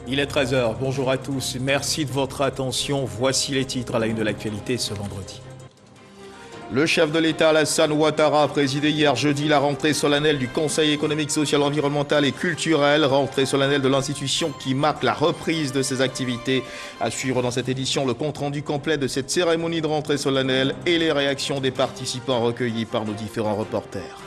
Il est 13 h. Bonjour à tous. Merci de votre attention. Voici les titres à la une de l'actualité ce vendredi. Le chef de l'État, Alassane Ouattara, a présidé hier jeudi la rentrée solennelle du Conseil économique, social, environnemental et culturel. Rentrée solennelle de l'institution qui marque la reprise de ses activités. À suivre dans cette édition le compte-rendu complet de cette cérémonie de rentrée solennelle et les réactions des participants recueillies par nos différents reporters.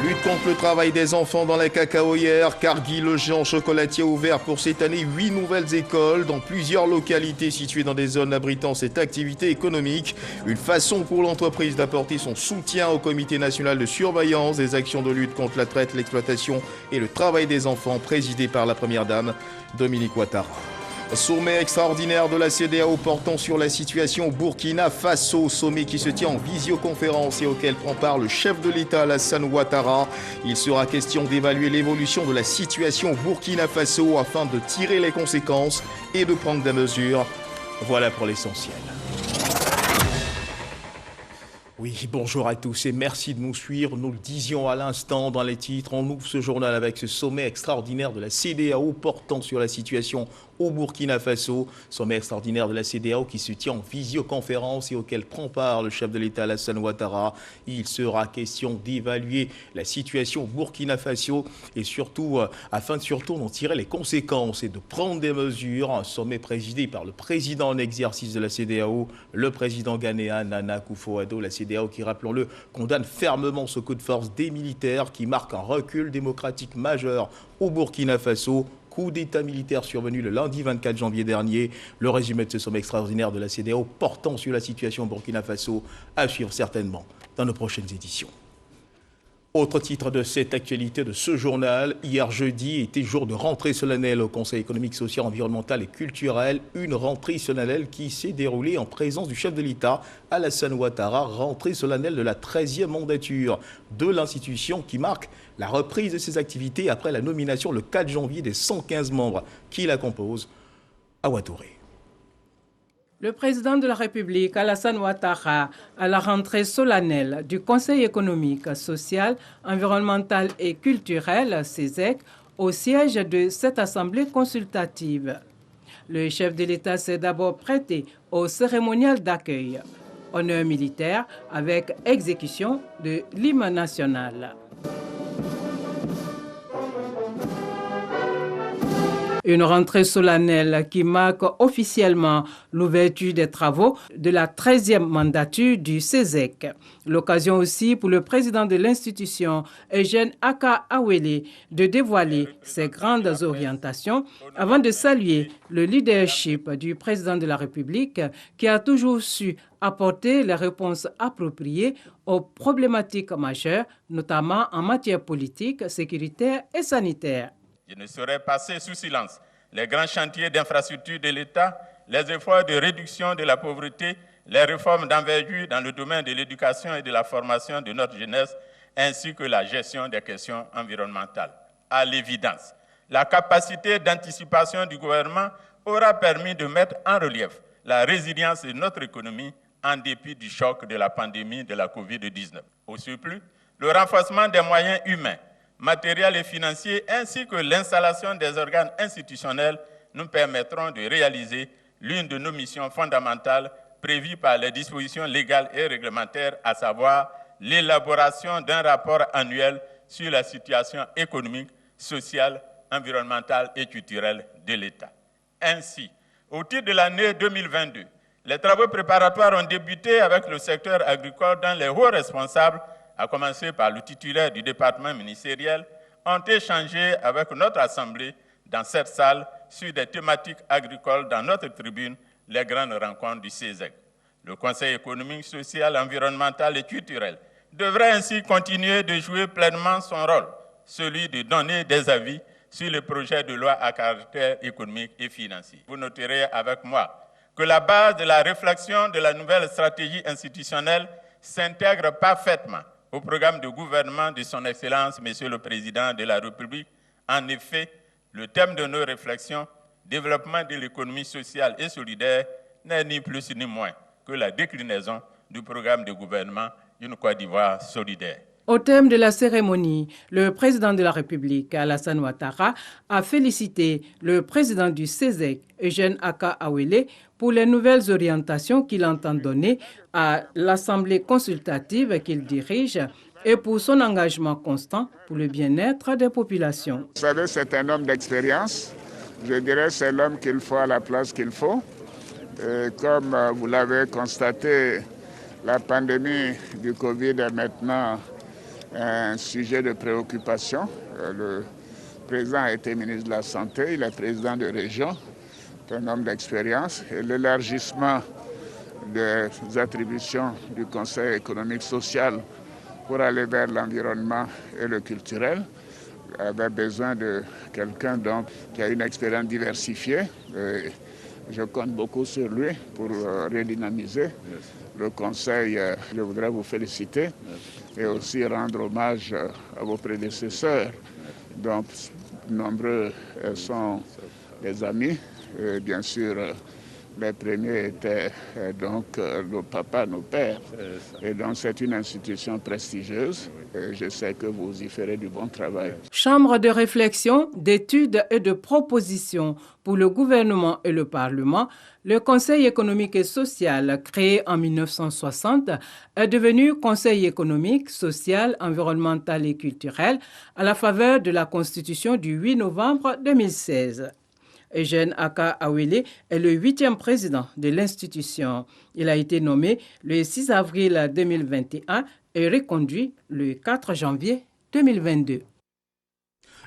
Lutte contre le travail des enfants dans les cacaoyères. Cargy, le géant chocolatier, a ouvert pour cette année 8 nouvelles écoles dans plusieurs localités situées dans des zones abritant cette activité économique. Une façon pour l'entreprise d'apporter son soutien au Comité national de surveillance des actions de lutte contre la traite, l'exploitation et le travail des enfants, présidé par la première dame, Dominique Ouattara. Sommet extraordinaire de la CEDEAO portant sur la situation au Burkina Faso, sommet qui se tient en visioconférence et auquel prend part le chef de l'État Alassane Ouattara. Il sera question d'évaluer l'évolution de la situation au Burkina Faso afin de tirer les conséquences et de prendre des mesures. Voilà pour l'essentiel. Oui, bonjour à tous et merci de nous suivre. Nous le disions à l'instant dans les titres, on ouvre ce journal avec ce sommet extraordinaire de la CEDEAO portant sur la situation au Burkina Faso. Sommet extraordinaire de la CEDEAO qui se tient en visioconférence et auquel prend part le chef de l'État Alassane Ouattara. Il sera question d'évaluer la situation au Burkina Faso et surtout, afin de surtout d'en tirer les conséquences et de prendre des mesures. Un sommet présidé par le président en exercice de la CEDEAO, le président ghanéen Nana Akufo-Addo. La CEDEAO qui, rappelons-le, condamne fermement ce coup de force des militaires qui marque un recul démocratique majeur au Burkina Faso. Coup d'État militaire survenu le lundi 24 janvier dernier. Le résumé de ce sommet extraordinaire de la CEDEAO portant sur la situation au Burkina Faso à suivre certainement dans nos prochaines éditions. Autre titre de cette actualité de ce journal, hier jeudi était jour de rentrée solennelle au Conseil économique, social, environnemental et culturel. Une rentrée solennelle qui s'est déroulée en présence du chef de l'État, Alassane Ouattara, rentrée solennelle de la 13e mandature de l'institution qui marque la reprise de ses activités après la nomination le 4 janvier des 115 membres qui la composent à Ouattouré. Le président de la République, Alassane Ouattara, à la rentrée solennelle du Conseil économique, social, environnemental et culturel, CESEC, au siège de cette assemblée consultative. Le chef de l'État s'est d'abord prêté au cérémonial d'accueil, honneur militaire avec exécution de l'hymne national. Une rentrée solennelle qui marque officiellement l'ouverture des travaux de la 13e mandature du CESEC. L'occasion aussi pour le président de l'institution, Eugène Aka Awele, de dévoiler ses grandes orientations avant de saluer le leadership du président de la République qui a toujours su apporter les réponses appropriées aux problématiques majeures, notamment en matière politique, sécuritaire et sanitaire. Je ne saurais passer sous silence les grands chantiers d'infrastructure de l'État, les efforts de réduction de la pauvreté, les réformes d'envergure dans le domaine de l'éducation et de la formation de notre jeunesse, ainsi que la gestion des questions environnementales. À l'évidence, la capacité d'anticipation du gouvernement aura permis de mettre en relief la résilience de notre économie en dépit du choc de la pandémie de la COVID-19. Au surplus, le renforcement des moyens humains, matériels et financiers, ainsi que l'installation des organes institutionnels nous permettront de réaliser l'une de nos missions fondamentales prévues par les dispositions légales et réglementaires, à savoir l'élaboration d'un rapport annuel sur la situation économique, sociale, environnementale et culturelle de l'État. Ainsi, au titre de l'année 2022, les travaux préparatoires ont débuté avec le secteur agricole dont les hauts responsables, à commencer par le titulaire du département ministériel, ont échangé avec notre Assemblée dans cette salle sur des thématiques agricoles dans notre tribune, les grandes rencontres du CESEC. Le Conseil économique, social, environnemental et culturel devrait ainsi continuer de jouer pleinement son rôle, celui de donner des avis sur les projets de loi à caractère économique et financier. Vous noterez avec moi que la base de la réflexion de la nouvelle stratégie institutionnelle s'intègre parfaitement au programme de gouvernement de son Excellence, Monsieur le Président de la République. En effet, le thème de nos réflexions, développement de l'économie sociale et solidaire, n'est ni plus ni moins que la déclinaison du programme de gouvernement d'une Côte d'Ivoire solidaire. Au thème de la cérémonie, le président de la République, Alassane Ouattara, a félicité le président du CESEC, Eugène Aka Awele, pour les nouvelles orientations qu'il entend donner à l'Assemblée consultative qu'il dirige et pour son engagement constant pour le bien-être des populations. Vous savez, c'est un homme d'expérience. Je dirais que c'est l'homme qu'il faut à la place qu'il faut. Et comme vous l'avez constaté, la pandémie du Covid est maintenant un sujet de préoccupation. Le président a été ministre de la Santé, il est président de région, c'est un homme d'expérience. Et l'élargissement des attributions du Conseil économique social pour aller vers l'environnement et le culturel avait besoin de quelqu'un qui a une expérience diversifiée. Et je compte beaucoup sur lui pour redynamiser le Conseil. Je voudrais vous féliciter et aussi rendre hommage à vos prédécesseurs. Donc, nombreux sont les amis. Et bien sûr, les premiers étaient donc nos papas, nos pères. Et donc c'est une institution prestigieuse et je sais que vous y ferez du bon travail. Chambre de réflexion, d'études et de propositions pour le gouvernement et le Parlement, le Conseil économique et social, créé en 1960, est devenu Conseil économique, social, environnemental et culturel à la faveur de la Constitution du 8 novembre 2016. Eugène Aka Awele est le 8e président de l'institution. Il a été nommé le 6 avril 2021 et reconduit le 4 janvier 2022.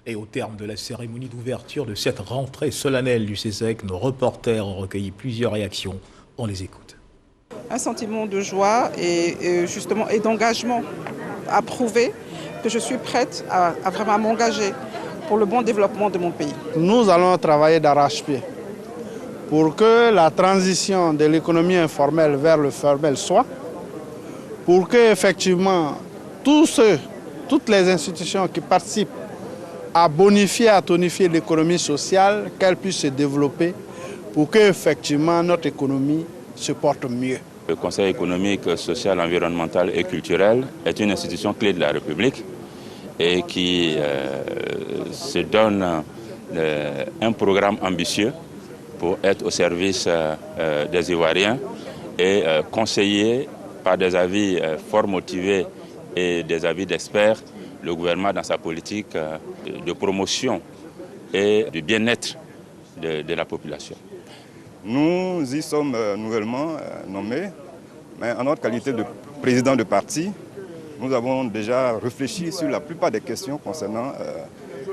Et au terme de la cérémonie d'ouverture de cette rentrée solennelle du CESEC, nos reporters ont recueilli plusieurs réactions. On les écoute. Un sentiment de joie et justement et d'engagement à prouver que je suis prête à vraiment m'engager pour le bon développement de mon pays. Nous allons travailler d'arrache-pied pour que la transition de l'économie informelle vers le formel soit, pour que effectivement toutes les institutions qui participent à bonifier, à tonifier l'économie sociale, qu'elles puissent se développer pour que effectivement notre économie se porte mieux. Le Conseil économique, social, environnemental et culturel est une institution clé de la République et qui se donne un programme ambitieux pour être au service des Ivoiriens et conseiller par des avis fort motivés et des avis d'experts le gouvernement dans sa politique de promotion et de bien-être de la population. Nous y sommes nouvellement nommés, mais en notre qualité de président de parti, nous avons déjà réfléchi sur la plupart des questions concernant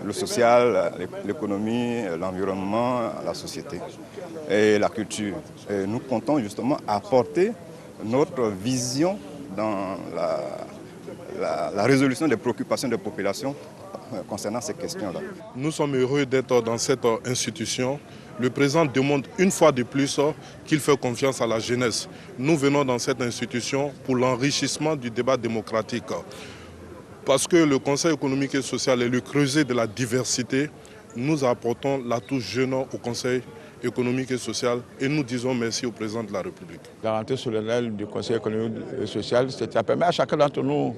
le social, l'économie, l'environnement, la société et la culture. Et nous comptons justement apporter notre vision dans la résolution des préoccupations des populations concernant ces questions-là. Nous sommes heureux d'être dans cette institution. Le président demande une fois de plus qu'il fait confiance à la jeunesse. Nous venons dans cette institution pour l'enrichissement du débat démocratique. Parce que le Conseil économique et social est le creuset de la diversité, nous apportons la touche jeune au Conseil économique et social et nous disons merci au président de la République. La rentrée solennelle du Conseil économique et social, ça permet à chacun d'entre nous,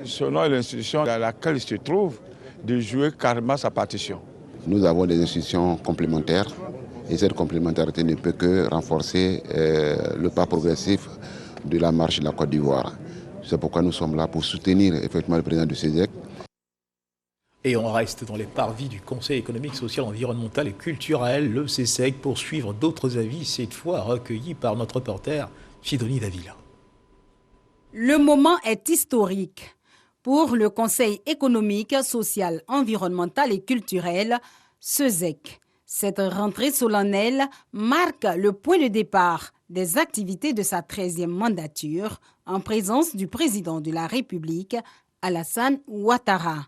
selon l'institution dans laquelle il se trouve, de jouer carrément sa partition. Nous avons des institutions complémentaires et cette complémentarité ne peut que renforcer le pas progressif de la marche de la Côte d'Ivoire. C'est pourquoi nous sommes là pour soutenir effectivement le président du CESEC. Et on reste dans les parvis du Conseil économique, social, environnemental et culturel, le CESEC, pour suivre d'autres avis, cette fois recueillis par notre reporter Sidonie Davila. Le moment est historique. Pour le Conseil économique, social, environnemental et culturel, CESEC. Cette rentrée solennelle marque le point de départ des activités de sa 13e mandature en présence du président de la République, Alassane Ouattara.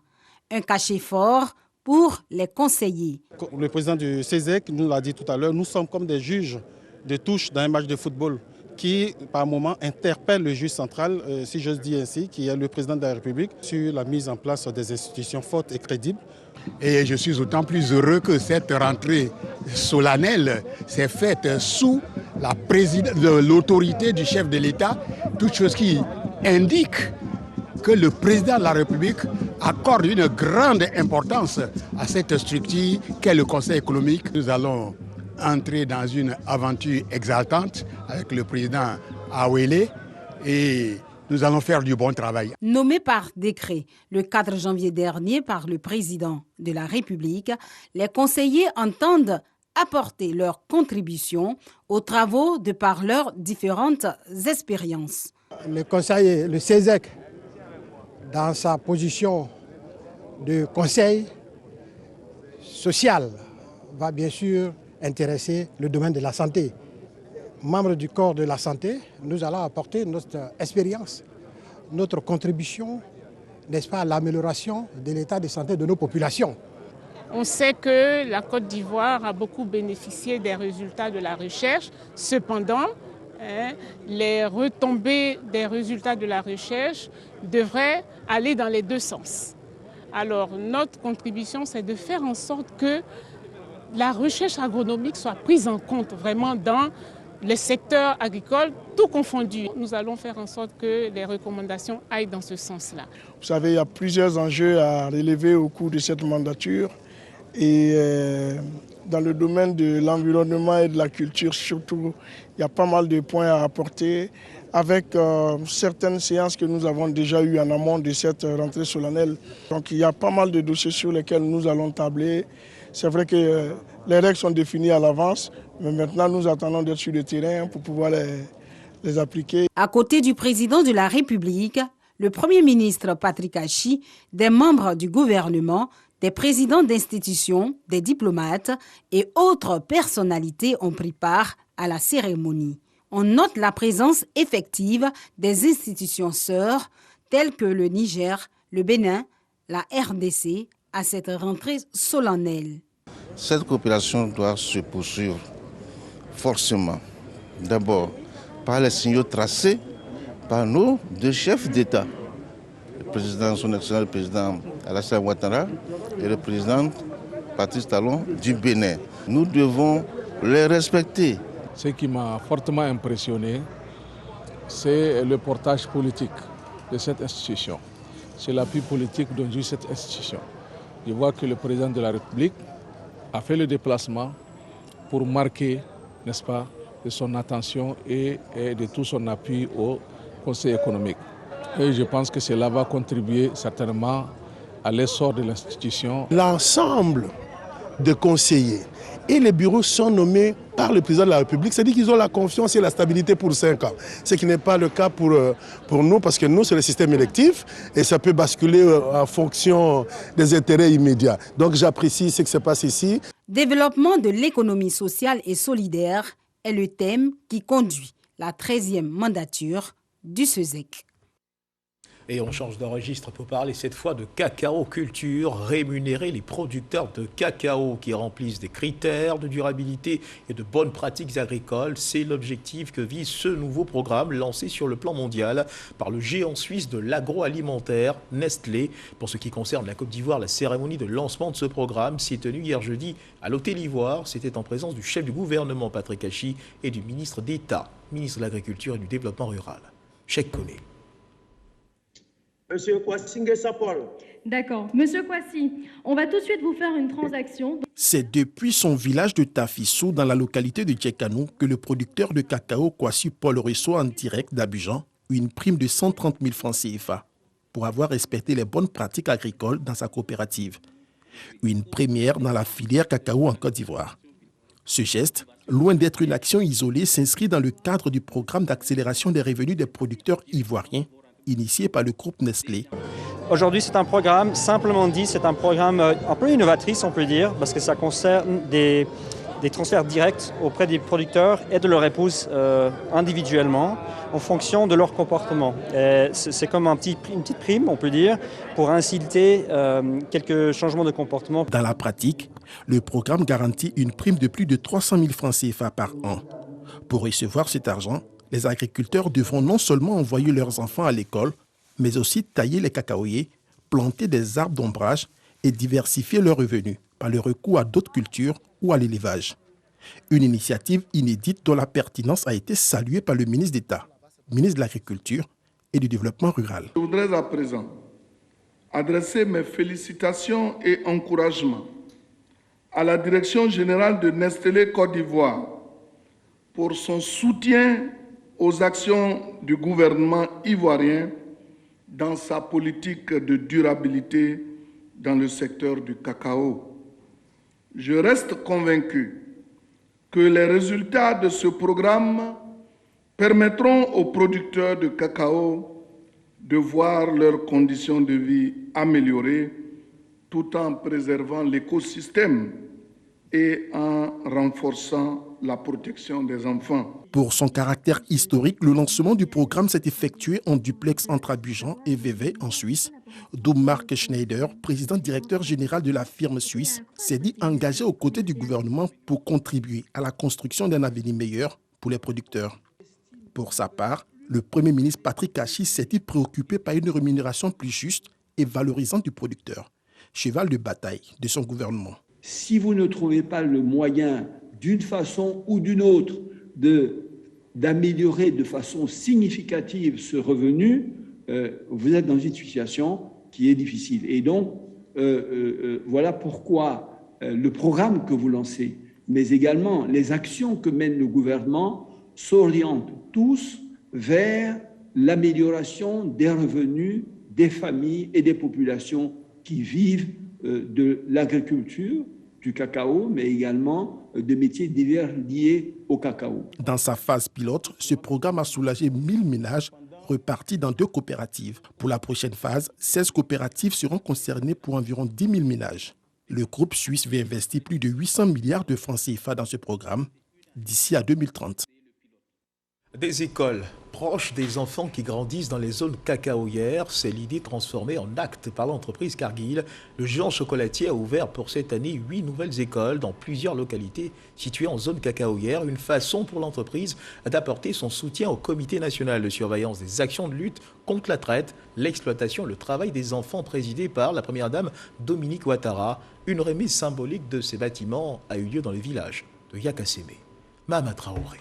Un cachet fort pour les conseillers. Le président du CESEC nous l'a dit tout à l'heure, nous sommes comme des juges de touche dans un match de football qui, par moment, interpelle le juge central, si j'ose dire ainsi, qui est le président de la République, sur la mise en place des institutions fortes et crédibles. Et je suis d'autant plus heureux que cette rentrée solennelle s'est faite sous l'autorité du chef de l'État, toute chose qui indique que le président de la République accorde une grande importance à cette structure qu'est le Conseil économique. Nous allons entrer dans une aventure exaltante avec le président Awele et nous allons faire du bon travail. Nommé par décret le 4 janvier dernier par le président de la République, les conseillers entendent apporter leur contribution aux travaux de par leurs différentes expériences. Le conseiller, le CESEC, dans sa position de conseil social, va bien sûr intéresser le domaine de la santé. Membres du corps de la santé, nous allons apporter notre expérience, notre contribution, n'est-ce pas, à l'amélioration de l'état de santé de nos populations. On sait que la Côte d'Ivoire a beaucoup bénéficié des résultats de la recherche. Cependant, les retombées des résultats de la recherche devraient aller dans les deux sens. Alors, notre contribution, c'est de faire en sorte que la recherche agronomique soit prise en compte vraiment dans les secteurs agricoles, tout confondu. Nous allons faire en sorte que les recommandations aillent dans ce sens-là. Vous savez, il y a plusieurs enjeux à relever au cours de cette mandature. Et dans le domaine de l'environnement et de la culture surtout, il y a pas mal de points à apporter avec certaines séances que nous avons déjà eues en amont de cette rentrée solennelle. Donc il y a pas mal de dossiers sur lesquels nous allons tabler. C'est vrai que les règles sont définies à l'avance, mais maintenant nous attendons d'être sur le terrain pour pouvoir les appliquer. À côté du président de la République, le Premier ministre Patrick Achi, des membres du gouvernement, des présidents d'institutions, des diplomates et autres personnalités ont pris part à la cérémonie. On note la présence effective des institutions sœurs telles que le Niger, le Bénin, la RDC à cette rentrée solennelle. Cette coopération doit se poursuivre forcément. D'abord par les signaux tracés par nos deux chefs d'État. Le président, son excellent le président Alassane Ouattara et le président Patrice Talon du Bénin. Nous devons les respecter. Ce qui m'a fortement impressionné, c'est le portage politique de cette institution. C'est l'appui politique dont joue cette institution. Je vois que le président de la République a fait le déplacement pour marquer, n'est-ce pas, de son attention et de tout son appui au Conseil économique. Et je pense que cela va contribuer certainement à l'essor de l'institution. L'ensemble des conseillers et les bureaux sont nommés par le président de la République, c'est-à-dire qu'ils ont la confiance et la stabilité pour 5 ans. Ce qui n'est pas le cas pour nous, parce que nous, c'est le système électif et ça peut basculer en fonction des intérêts immédiats. Donc j'apprécie ce qui se passe ici. Développement de l'économie sociale et solidaire est le thème qui conduit la 13e mandature du CESEC. Et on change de registre pour parler cette fois de cacao culture, rémunérer les producteurs de cacao qui remplissent des critères de durabilité et de bonnes pratiques agricoles. C'est l'objectif que vise ce nouveau programme lancé sur le plan mondial par le géant suisse de l'agroalimentaire, Nestlé. Pour ce qui concerne la Côte d'Ivoire, la cérémonie de lancement de ce programme s'est tenue hier jeudi à l'Hôtel Ivoire. C'était en présence du chef du gouvernement Patrick Achi et du ministre d'État, ministre de l'Agriculture et du Développement rural, Cheikh Koné. Monsieur Kwasi Ngessa-Paul. D'accord. Monsieur Kwasi, on va tout de suite vous faire une transaction. C'est depuis son village de Tafissou, dans la localité de Djekanou, que le producteur de cacao Kwasi Paul reçoit en direct d'Abidjan une prime de 130 000 francs CFA pour avoir respecté les bonnes pratiques agricoles dans sa coopérative. Une première dans la filière cacao en Côte d'Ivoire. Ce geste, loin d'être une action isolée, s'inscrit dans le cadre du programme d'accélération des revenus des producteurs ivoiriens initié par le groupe Nestlé. Aujourd'hui, c'est un programme, simplement dit, c'est un programme un peu innovatrice, on peut dire, parce que ça concerne des transferts directs auprès des producteurs et de leur épouse individuellement, en fonction de leur comportement. C'est comme une petite prime, on peut dire, pour inciter quelques changements de comportement. Dans la pratique, le programme garantit une prime de plus de 300 000 francs CFA par an. Pour recevoir cet argent, les agriculteurs devront non seulement envoyer leurs enfants à l'école, mais aussi tailler les cacaoyers, planter des arbres d'ombrage et diversifier leurs revenus par le recours à d'autres cultures ou à l'élevage. Une initiative inédite dont la pertinence a été saluée par le ministre d'État, ministre de l'Agriculture et du développement rural. Je voudrais à présent adresser mes félicitations et encouragements à la Direction générale de Nestlé Côte d'Ivoire pour son soutien aux actions du gouvernement ivoirien dans sa politique de durabilité dans le secteur du cacao. Je reste convaincu que les résultats de ce programme permettront aux producteurs de cacao de voir leurs conditions de vie améliorées tout en préservant l'écosystème et en renforçant la protection des enfants. Pour son caractère historique, le lancement du programme s'est effectué en duplex entre Abidjan et Vevey en Suisse, d'où Marc Schneider, président directeur général de la firme suisse, s'est dit engagé aux côtés du gouvernement pour contribuer à la construction d'un avenir meilleur pour les producteurs. Pour sa part, le Premier ministre Patrick Kachis s'est dit préoccupé par une rémunération plus juste et valorisante du producteur, cheval de bataille de son gouvernement. Si vous ne trouvez pas le moyen, d'une façon ou d'une autre, d'améliorer de façon significative ce revenu, vous êtes dans une situation qui est difficile. Et donc, voilà pourquoi le programme que vous lancez, mais également les actions que mène le gouvernement, s'orientent tous vers l'amélioration des revenus des familles et des populations qui vivent de l'agriculture, du cacao, mais également de métiers divers liés au cacao. Dans sa phase pilote, ce programme a soulagé 1000 ménages repartis dans 2 coopératives. Pour la prochaine phase, 16 coopératives seront concernées pour environ 10 000 ménages. Le groupe suisse va investir plus de 800 milliards de francs CFA dans ce programme d'ici à 2030. Des écoles proches des enfants qui grandissent dans les zones cacaoyères, c'est l'idée transformée en acte par l'entreprise Cargill. Le géant chocolatier a ouvert pour cette année 8 nouvelles écoles dans plusieurs localités situées en zone cacaoyère. Une façon pour l'entreprise d'apporter son soutien au Comité national de surveillance des actions de lutte contre la traite, l'exploitation et le travail des enfants présidé par la première dame Dominique Ouattara. Une remise symbolique de ces bâtiments a eu lieu dans le village de Yakasseme. Mama Traoré.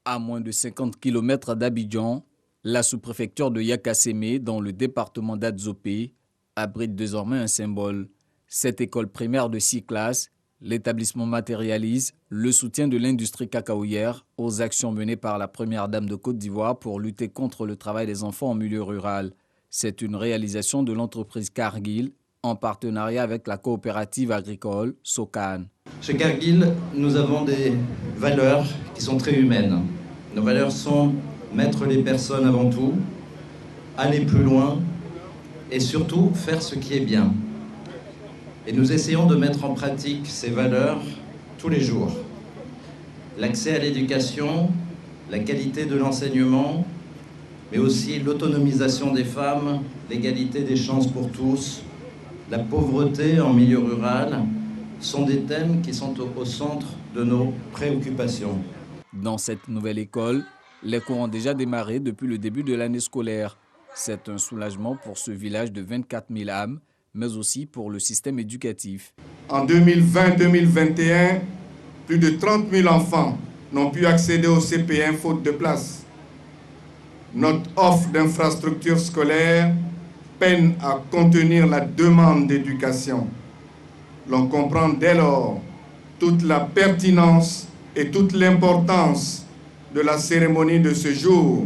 À moins de 50 km d'Abidjan, la sous-préfecture de Yakasseme, dans le département d'Adzopé, abrite désormais un symbole. Cette école primaire de 6 classes, l'établissement matérialise le soutien de l'industrie cacaoyère aux actions menées par la première dame de Côte d'Ivoire pour lutter contre le travail des enfants en milieu rural. C'est une réalisation de l'entreprise Cargill en partenariat avec la coopérative agricole Socan. Chez Cargill, nous avons des valeurs qui sont très humaines. Nos valeurs sont mettre les personnes avant tout, aller plus loin et surtout faire ce qui est bien. Et nous essayons de mettre en pratique ces valeurs tous les jours. L'accès à l'éducation, la qualité de l'enseignement, mais aussi l'autonomisation des femmes, l'égalité des chances pour tous, la pauvreté en milieu rural, sont des thèmes qui sont au centre de nos préoccupations. Dans cette nouvelle école, les cours ont déjà démarré depuis le début de l'année scolaire. C'est un soulagement pour ce village de 24 000 âmes, mais aussi pour le système éducatif. En 2020-2021, plus de 30 000 enfants n'ont pu accéder au CP1 faute de place. Notre offre d'infrastructures scolaires peine à contenir la demande d'éducation. L'on comprend dès lors toute la pertinence et toute l'importance de la cérémonie de ce jour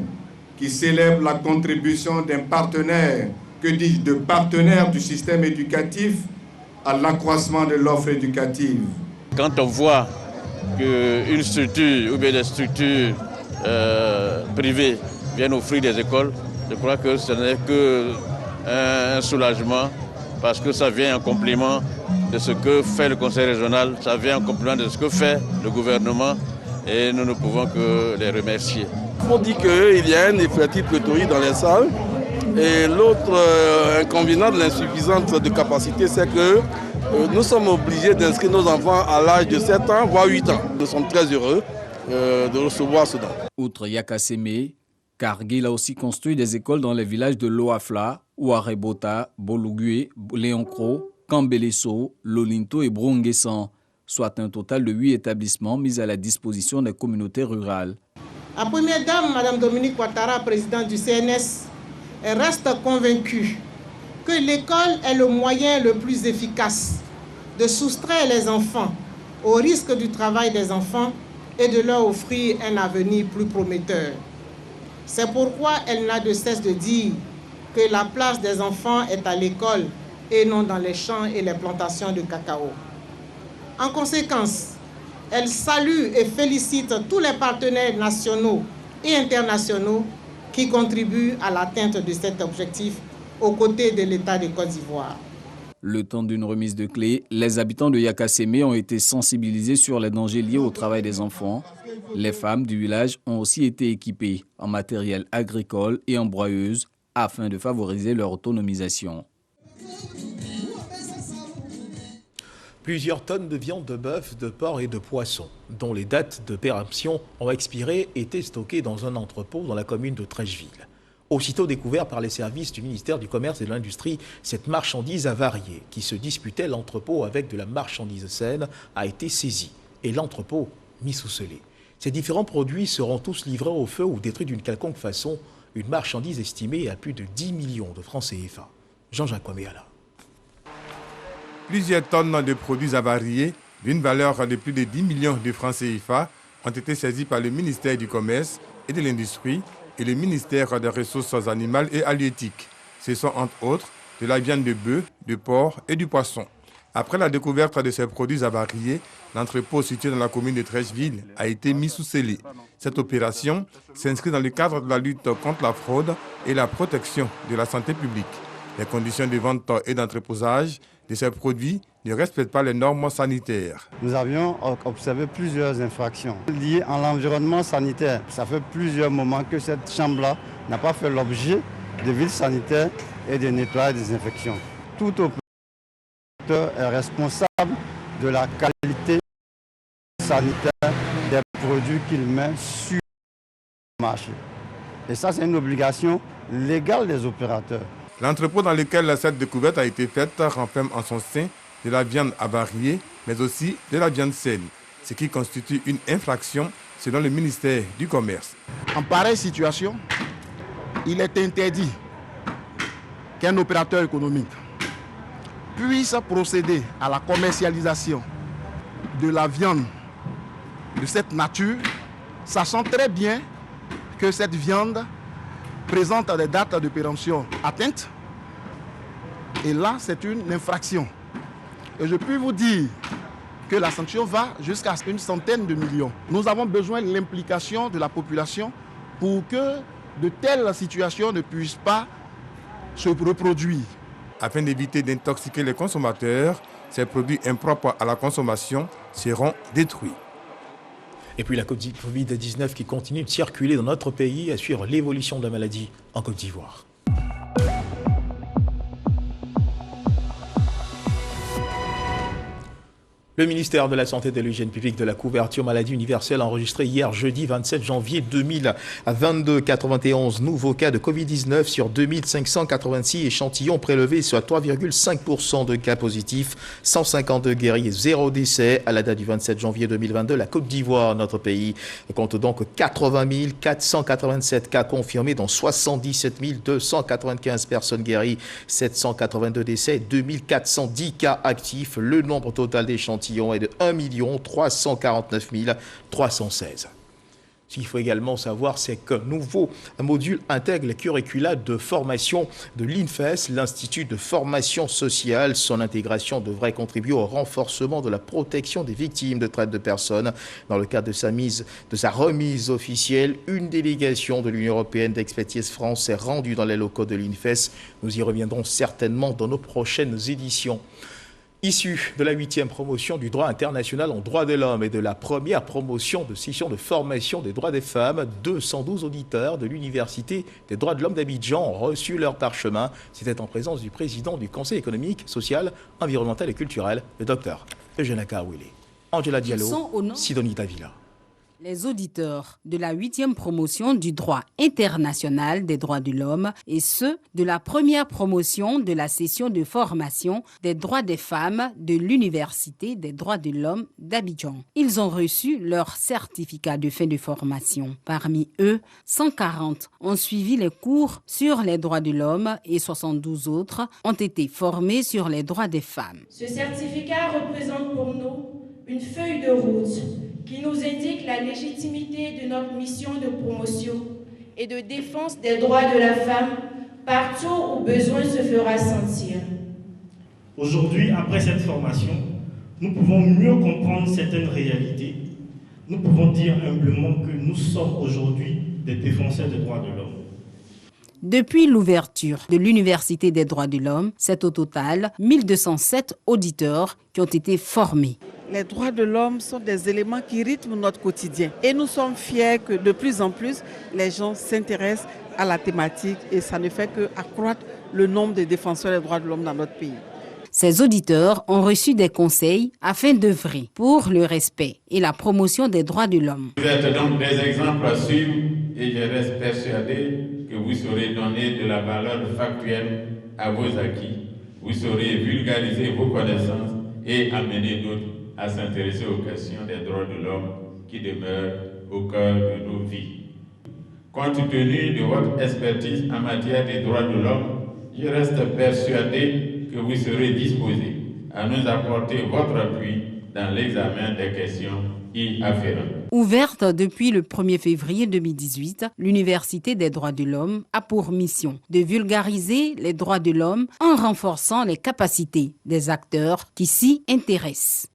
qui célèbre la contribution d'un partenaire, que dis-je, de partenaire du système éducatif à l'accroissement de l'offre éducative. Quand on voit qu'une structure ou bien des structures privées viennent offrir des écoles, je crois que ce n'est qu'un soulagement parce que ça vient en complément de ce que fait le conseil régional, ça vient en complément de ce que fait le gouvernement et nous ne pouvons que les remercier. On dit qu'il y a un effectif pléthorique dans les salles et l'autre inconvénient de l'insuffisance de capacité, c'est que nous sommes obligés d'inscrire nos enfants à l'âge de 7 ans, voire 8 ans. Nous sommes très heureux de recevoir cela. Outre Yakasseme, Cargill a aussi construit des écoles dans les villages de Loafla, Ouarebota, Bolugue, Léoncro, Cambelesso, Lolinto et Bronguessan, soit un total de 8 établissements mis à la disposition des communautés rurales. La première dame, Mme Dominique Ouattara, présidente du CNS, reste convaincue que l'école est le moyen le plus efficace de soustraire les enfants au risque du travail des enfants et de leur offrir un avenir plus prometteur. C'est pourquoi elle n'a de cesse de dire que la place des enfants est à l'école et non dans les champs et les plantations de cacao. En conséquence, elle salue et félicite tous les partenaires nationaux et internationaux qui contribuent à l'atteinte de cet objectif aux côtés de l'État de Côte d'Ivoire. Le temps d'une remise de clés, les habitants de Yakasémé ont été sensibilisés sur les dangers liés au travail des enfants. Les femmes du village ont aussi été équipées en matériel agricole et en broyeuse afin de favoriser leur autonomisation. Plusieurs tonnes de viande de bœuf, de porc et de poisson, dont les dates de péremption ont expiré, étaient stockées dans un entrepôt dans la commune de Trècheville. Aussitôt découvert par les services du ministère du Commerce et de l'Industrie, cette marchandise avariée qui se disputait l'entrepôt avec de la marchandise saine a été saisie et l'entrepôt mis sous scellé. Ces différents produits seront tous livrés au feu ou détruits d'une quelconque façon, une marchandise estimée à plus de 10 millions de francs CFA. Jean-Jacques Ouaméala. Plusieurs tonnes de produits avariés d'une valeur de plus de 10 millions de francs CFA ont été saisies par le ministère du Commerce et de l'Industrie et le ministère des Ressources animales et halieutiques. Ce sont entre autres de la viande de bœuf, de porc et du poisson. Après la découverte de ces produits avariés, l'entrepôt situé dans la commune de Trècheville a été mis sous scellé. Cette opération s'inscrit dans le cadre de la lutte contre la fraude et la protection de la santé publique. Les conditions de vente et d'entreposage de ces produits ne respectent pas les normes sanitaires. Nous avions observé plusieurs infractions liées à l'environnement sanitaire. Ça fait plusieurs moments que cette chambre-là n'a pas fait l'objet de villes sanitaires et de nettoyage des infections. Tout opérateur est responsable de la qualité sanitaire des produits qu'il met sur le marché. Et ça, c'est une obligation légale des opérateurs. L'entrepôt dans lequel cette découverte a été faite renferme en son sein de la viande avariée, mais aussi de la viande saine, ce qui constitue une infraction selon le ministère du Commerce. En pareille situation, il est interdit qu'un opérateur économique puisse procéder à la commercialisation de la viande de cette nature, sachant très bien que cette viande présente des dates de péremption atteintes. Et là, c'est une infraction. Et je peux vous dire que la sanction va jusqu'à une centaine de millions. Nous avons besoin de l'implication de la population pour que de telles situations ne puissent pas se reproduire. Afin d'éviter d'intoxiquer les consommateurs, ces produits impropres à la consommation seront détruits. Et puis la Covid-19 qui continue de circuler dans notre pays à suivre l'évolution de la maladie en Côte d'Ivoire. Le ministère de la Santé et de l'Hygiène publique de la couverture maladie universelle a enregistré hier jeudi 27 janvier 2022 91 nouveaux cas de Covid-19 sur 2586 échantillons prélevés, soit 3,5% de cas positifs, 152 guéris et 0 décès. À la date du 27 janvier 2022, la Côte d'Ivoire, notre pays, compte donc 80 487 cas confirmés, dont 77 295 personnes guéries, 782 décès, 2410 cas actifs. Le nombre total d'échantillons est de 1 349 316. Ce qu'il faut également savoir, c'est qu'un nouveau module intègre les curricula de formation de l'INFES, l'Institut de formation sociale. Son intégration devrait contribuer au renforcement de la protection des victimes de traite de personnes. Dans le cadre de sa remise officielle, une délégation de l'Union européenne d'Expertise France s'est rendue dans les locaux de l'INFES. Nous y reviendrons certainement dans nos prochaines éditions. Issu de la 8e promotion du droit international en droits de l'homme et de la première promotion de session de formation des droits des femmes, 212 auditeurs de l'Université des droits de l'homme d'Abidjan ont reçu leur parchemin. C'était en présence du président du Conseil économique, social, environnemental et culturel, le docteur Eugène Akawele. Angela Diallo, Sidonie Davila. Les auditeurs de la 8e promotion du droit international des droits de l'homme et ceux de la première promotion de la session de formation des droits des femmes de l'Université des droits de l'homme d'Abidjan. Ils ont reçu leur certificat de fin de formation. Parmi eux, 140 ont suivi les cours sur les droits de l'homme et 72 autres ont été formés sur les droits des femmes. Ce certificat représente pour nous une feuille de route qui nous indique la légitimité de notre mission de promotion et de défense des droits de la femme partout où besoin se fera sentir. Aujourd'hui, après cette formation, nous pouvons mieux comprendre certaines réalités. Nous pouvons dire humblement que nous sommes aujourd'hui des défenseurs des droits de l'homme. Depuis l'ouverture de l'Université des droits de l'homme, c'est au total 1207 auditeurs qui ont été formés. Les droits de l'homme sont des éléments qui rythment notre quotidien. Et nous sommes fiers que de plus en plus, les gens s'intéressent à la thématique et ça ne fait qu'accroître le nombre de défenseurs des droits de l'homme dans notre pays. Ces auditeurs ont reçu des conseils afin d'œuvrer pour le respect et la promotion des droits de l'homme. Vous êtes donc des exemples à suivre et je reste persuadé que vous saurez donner de la valeur factuelle à vos acquis. Vous saurez vulgariser vos connaissances et amener d'autres à s'intéresser aux questions des droits de l'homme qui demeurent au cœur de nos vies. Compte tenu de votre expertise en matière des droits de l'homme, je reste persuadé que vous serez disposé à nous apporter votre appui dans l'examen des questions y afférentes. Ouverte depuis le 1er février 2018, l'Université des droits de l'homme a pour mission de vulgariser les droits de l'homme en renforçant les capacités des acteurs qui s'y intéressent.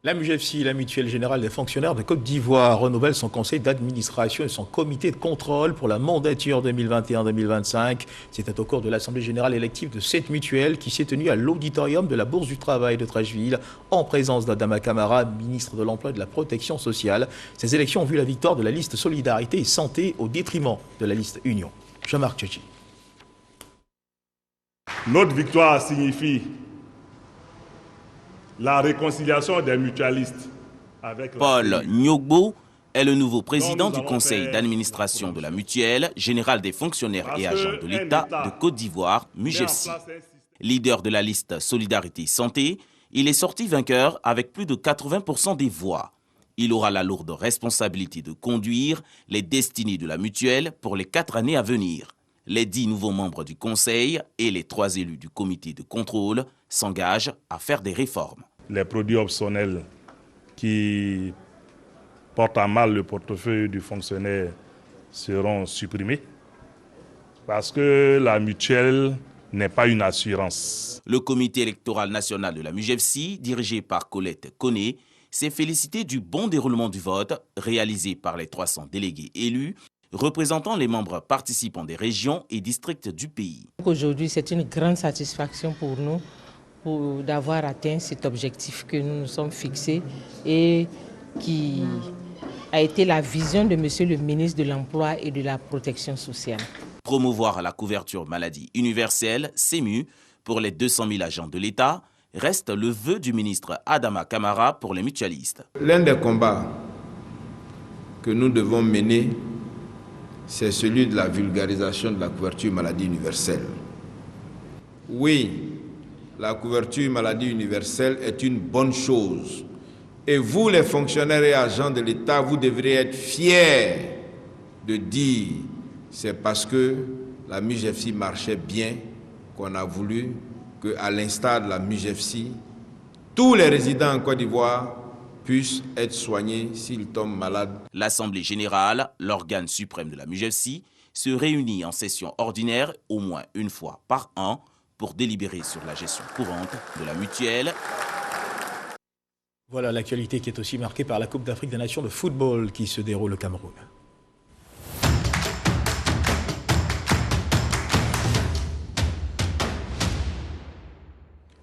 La MUGEFSI, la Mutuelle Générale des Fonctionnaires de Côte d'Ivoire, renouvelle son conseil d'administration et son comité de contrôle pour la mandature 2021-2025. C'était au cours de l'Assemblée Générale élective de cette mutuelle qui s'est tenue à l'auditorium de la Bourse du Travail de Trècheville en présence d'Adama Camara, ministre de l'Emploi et de la Protection sociale. Ces élections ont vu la victoire de la liste Solidarité et Santé au détriment de la liste Union. Jean-Marc Tchéchi. Notre victoire signifie la réconciliation des mutualistes avec Paul Nyogbo est le nouveau président du conseil d'administration de la Mutuelle Générale des Fonctionnaires et Agents de l'État de Côte d'Ivoire, MUGEFSI. Leader de la liste Solidarité Santé, il est sorti vainqueur avec plus de 80% des voix. Il aura la lourde responsabilité de conduire les destinées de la Mutuelle pour les 4 années à venir. Les 10 nouveaux membres du conseil et les 3 élus du comité de contrôle s'engagent à faire des réformes. Les produits optionnels qui portent à mal le portefeuille du fonctionnaire seront supprimés parce que la mutuelle n'est pas une assurance. Le comité électoral national de la MUGEFSI, dirigé par Colette Koné, s'est félicité du bon déroulement du vote réalisé par les 300 délégués élus représentant les membres participants des régions et districts du pays. Aujourd'hui, c'est une grande satisfaction pour nous d'avoir atteint cet objectif que nous nous sommes fixés et qui a été la vision de Monsieur le ministre de l'Emploi et de la Protection sociale. Promouvoir la couverture maladie universelle, CEMU, pour les 200 000 agents de l'État, reste le vœu du ministre Adama Camara pour les mutualistes. L'un des combats que nous devons mener, c'est celui de la vulgarisation de la couverture maladie universelle. Oui, la couverture maladie universelle est une bonne chose. Et vous, les fonctionnaires et agents de l'État, vous devriez être fiers de dire c'est parce que la MUGEFSI marchait bien qu'on a voulu qu'à l'instar de la MUGEFSI, tous les résidents en Côte d'Ivoire puissent être soignés s'ils tombent malades. L'Assemblée générale, l'organe suprême de la MUGEFSI, se réunit en session ordinaire au moins une fois par an pour délibérer sur la gestion courante de la mutuelle. Voilà l'actualité qui est aussi marquée par la Coupe d'Afrique des Nations de football qui se déroule au Cameroun.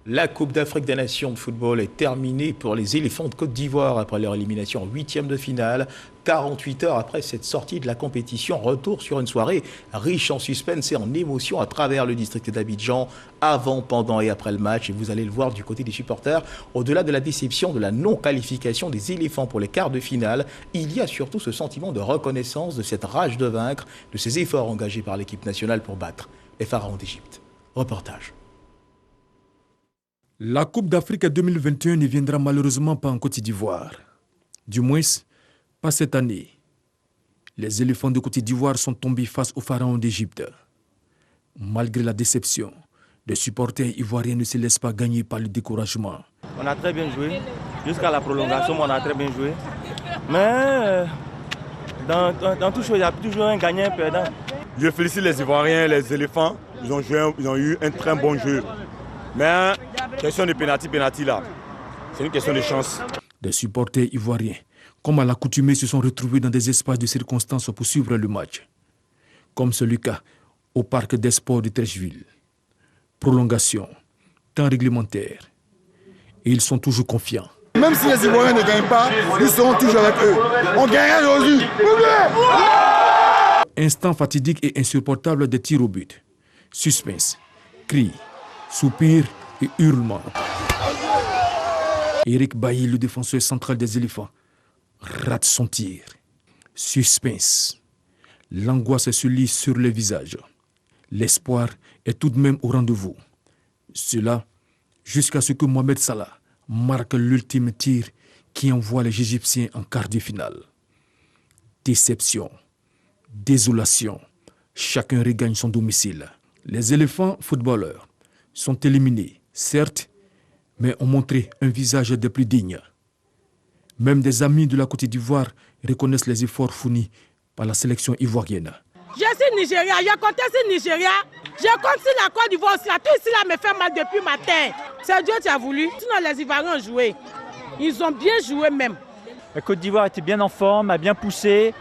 La Coupe d'Afrique des Nations de football est terminée pour les éléphants de Côte d'Ivoire après leur élimination en 8e de finale 48 heures après cette sortie de la compétition, retour sur une soirée riche en suspense et en émotion à travers le district d'Abidjan, avant, pendant et après le match. Et vous allez le voir du côté des supporters, au-delà de la déception de la non-qualification des éléphants pour les quarts de finale, il y a surtout ce sentiment de reconnaissance de cette rage de vaincre, de ces efforts engagés par l'équipe nationale pour battre les pharaons d'Égypte. Reportage. La Coupe d'Afrique 2021 ne viendra malheureusement pas en Côte d'Ivoire. Du moins, pas cette année. Les éléphants de Côte d'Ivoire sont tombés face aux pharaons d'Égypte. Malgré la déception, les supporters ivoiriens ne se laissent pas gagner par le découragement. On a très bien joué. Jusqu'à la prolongation, on a très bien joué. Mais dans tout chose, il y a toujours un gagnant et un perdant. Je félicite les Ivoiriens, les éléphants. Ils ont eu un très bon jeu. Mais question de pénalty là, c'est une question de chance. Des supporters ivoiriens, comme à l'accoutumée, se sont retrouvés dans des espaces de circonstances pour suivre le match. Comme c'est le cas au parc des sports de Trècheville. Prolongation, temps réglementaire. Et ils sont toujours confiants. Même si les Ivoiriens ne gagnent pas, ils seront toujours avec eux. On gagnera aujourd'hui. Instant fatidique et insupportable des tirs au but. Suspense, cris, soupirs et hurlements. Eric Bailly, le défenseur central des éléphants, rate son tir. Suspense. L'angoisse se lit sur les visages. L'espoir est tout de même au rendez-vous. Cela jusqu'à ce que Mohamed Salah marque l'ultime tir qui envoie les Égyptiens en quart de finale. Déception, désolation, chacun regagne son domicile. Les éléphants footballeurs sont éliminés, certes, mais ont montré un visage des plus dignes. Même des amis de la Côte d'Ivoire reconnaissent les efforts fournis par la sélection ivoirienne. Je suis Nigeria, je compte sur Nigeria, je compte sur la Côte d'Ivoire aussi. Tout ici là me fait mal depuis matin. C'est Dieu qui a voulu. Sinon les Ivoiriens ont joué. Ils ont bien joué même. La Côte d'Ivoire était bien en forme, a bien poussé.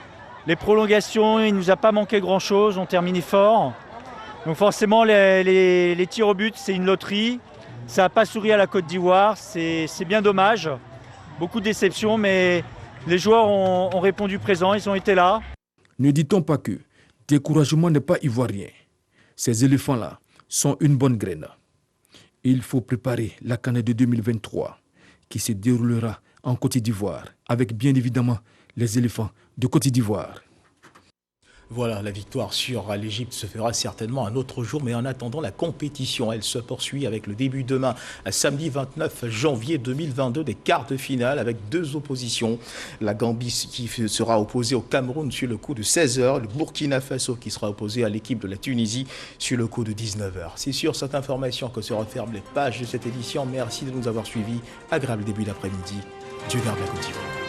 Les prolongations, il ne nous a pas manqué grand-chose, on terminé fort. Donc forcément, les tirs au but, c'est une loterie. Ça n'a pas souri à la Côte d'Ivoire, c'est bien dommage. Beaucoup de déceptions, mais les joueurs ont répondu présent, ils ont été là. Ne dit-on pas que découragement n'est pas ivoirien. Ces éléphants-là sont une bonne graine. Il faut préparer la CAN de 2023 qui se déroulera en Côte d'Ivoire avec bien évidemment les éléphants de Côte d'Ivoire. Voilà, la victoire sur l'Égypte se fera certainement un autre jour, mais en attendant, la compétition, elle se poursuit avec le début demain, samedi 29 janvier 2022, des quarts de finale avec deux oppositions. La Gambie qui sera opposée au Cameroun sur le coup de 16h, le Burkina Faso qui sera opposé à l'équipe de la Tunisie sur le coup de 19h. C'est sur cette information que se referment les pages de cette édition. Merci de nous avoir suivis. Agréable début d'après-midi. Dieu garde la Côte d'Ivoire.